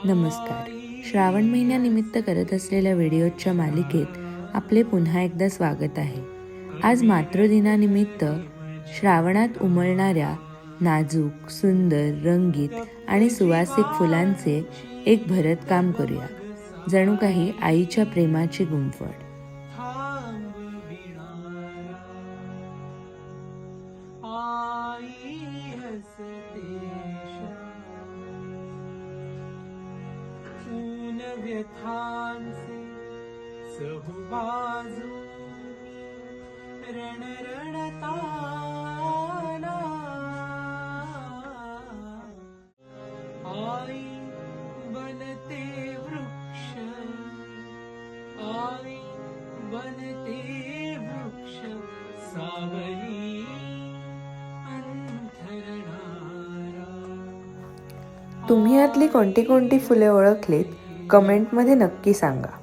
नमस्कार. श्रावण महिन्यानिमित्त करत असलेल्या व्हिडिओच्या मालिकेत आपले पुन्हा एकदा स्वागत आहे. आज मातृदिनानिमित्त श्रावणात उमलणाऱ्या नाजूक, सुंदर, रंगीत आणि सुवासिक फुलांचे एक भरतकाम करूया. जणू काही आईच्या प्रेमाची गुंफण. व्यथांचे सहबाजू रणरणताना आई बनते वृक्ष, आई बनते वृक्ष सावली अंथरणारा. तुम्ही यातली कोणती कोणती फुले ओळखलीत कमेंटमध्ये नक्की सांगा.